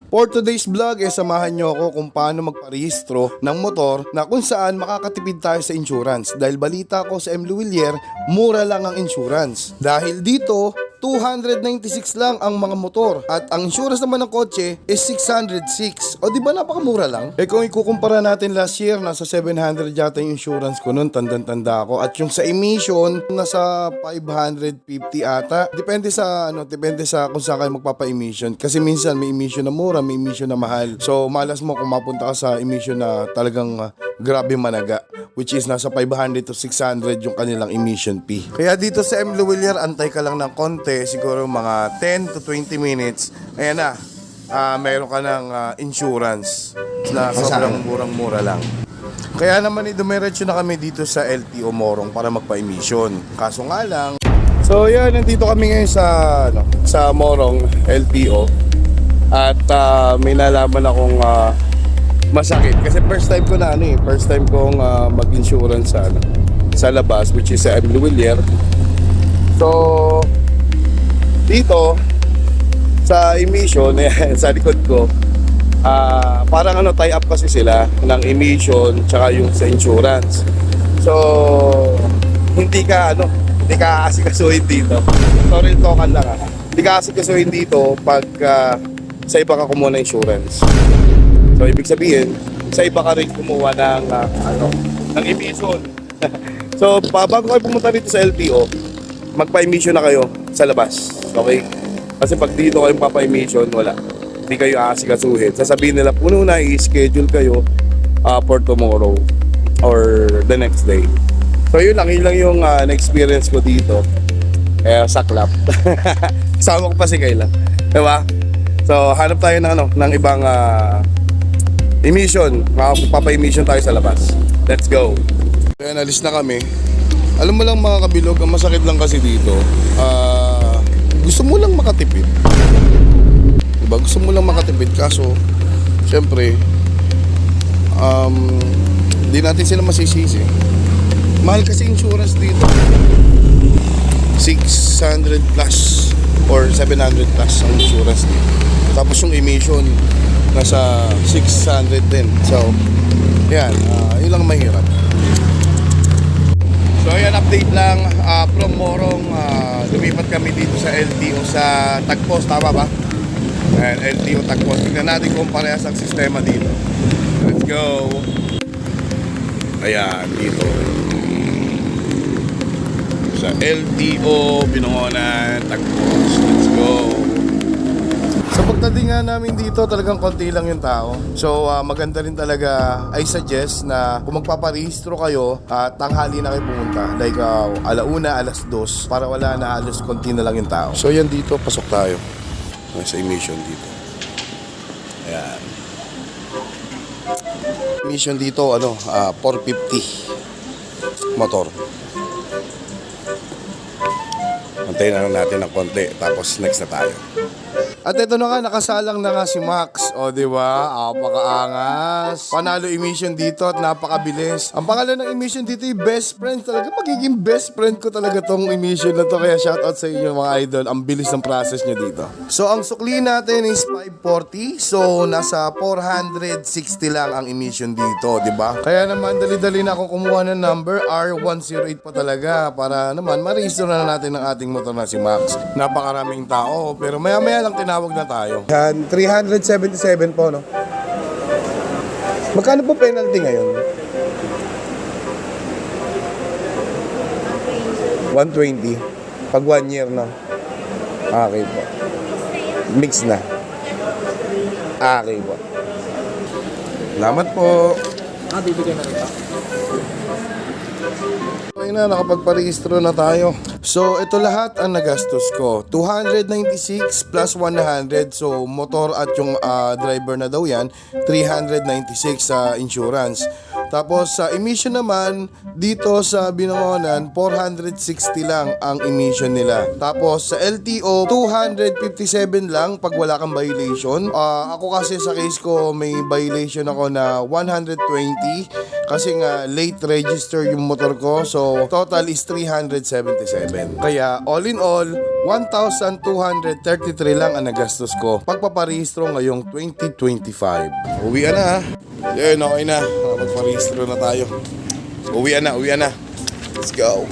For today's vlog, samahan nyo ako kung paano magparehistro ng motor na kung saan makakatipid tayo sa insurance. Dahil balita ko sa M. Luwilier, mura lang ang insurance. Dahil dito, 296 lang ang mga motor at ang insurance naman ng kotse is 606. O di ba napakamura lang? Kung ikukumpara natin last year, nasa 700 yata yung insurance ko noon, tanda ako. At yung sa emission, nasa 550 ata. Depende sa kung saan kayo magpapa-emission. Kasi minsan may emission na mura, may emission na mahal. So malas mo kung mapunta ka sa emission na talagang grabe managa, which is nasa 500 to 600 yung kanilang emission fee. Kaya dito sa M. Luwilier, antay ka lang ng konti, siguro mga 10 to 20 minutes. Ayan na, mayroon ka ng insurance na sobrang murang-mura lang. Kaya naman dumiretso na kami dito sa LTO Morong para magpa-emission. Kaso nga lang, so yan, nandito kami ngayon sa Morong LTO. At may nalaman akong masakit kasi first time kong mag-insurance sa labas, which is sa M. Luwilier. So dito sa emission sa likod ko, parang tie up kasi sila ng emission tsaka yung sa insurance. So hindi ka aasikasuhin dito. Sorry, tokan lang hindi ka aasikasuhin dito pag sa iba ka kumuha ng insurance. So ibig sabihin, sa iba ka rin kumuha ng emission. So bago kayo pumunta dito sa LTO, magpa-emission na kayo sa labas. Okay? Kasi pag dito kayo papa-emission, wala. Hindi kayo aasikasuhin. Sasabihin nila, puno na, i-schedule kayo for tomorrow or the next day. So yun lang yung na-experience ko dito. Saklap. Kasama ko pa si Kayla. Diba? So hanap tayo ng ibang emission. Papa-emission tayo sa labas. Let's go. Kaya nalis na kami. Alam mo lang mga kabilog, ang masakit lang kasi dito, gusto mo lang makatipid. Diba? Gusto mo lang makatipid, kaso syempre di natin sila masisisi. Mahal kasi insurance dito, 600 plus or 700 plus ang insurance dito. Tapos yung emission nasa 600 din. So yan, yun lang mahirap. So ayan, update lang from Morong, lumipat kami dito sa LTO sa Tagpos, tama ba? Ayan, LTO Tagpos. Tignan natin kung parehas ang sistema dito. Let's go. Ayan, dito sa LTO Binangonan Tagpos. Let's go. Sa pagdating nga namin dito, talagang konti lang yung tao. So maganda rin talaga, I suggest na kung magpaparehistro kayo, tanghali na kayo pumunta. Like alauna, alas 2, para wala na, halos konti na lang yung tao. So yan, dito, pasok tayo sa emission dito. Ayan. Emission dito, 450 motor. Antayin na lang natin ng konti, tapos next na tayo. At ito na nga, nakasalang na nga si Max. O diba, napakaangas. Panalo emission dito at napakabilis. Ang pangalan ng emission dito yung best friend. Talaga magiging best friend ko talaga tong emission na to. Kaya shoutout sa inyo mga idol. Ang bilis ng process nyo dito. So ang sukli natin is 540. So nasa 460 lang ang emission dito, diba? Kaya naman dali-dali na akong kumuha ng number R108 pa talaga. Para naman ma-register na natin ang ating motor na si Max. Napakaraming tao, pero maya-maya lang tinawag na tayo. Yan, 377 po, no? Magkano po penalty ngayon? 120. Pag 1 year na. Okay po. Mix na. Okay po. Salamat po. Bibigyan na rin pa. Okay na, nakapagparehistro na tayo. So, ito lahat ang nagastos ko. 296 plus 100. So, motor at yung driver na daw yan. 396 sa insurance. Tapos, sa emission naman, dito sa Binangonan, 460 lang ang emission nila. Tapos, sa LTO, 257 lang pag wala kang violation. Ako kasi sa case ko, may violation ako na 120. Kasi nga, late register yung motor ko. So, total is 377. Kaya all in all, 1,233 lang ang nagastos ko pagpaparehistro ngayong 2025. Uwian na ha. Yun, okay na. Magparehistro na tayo. Uwian na. Let's go.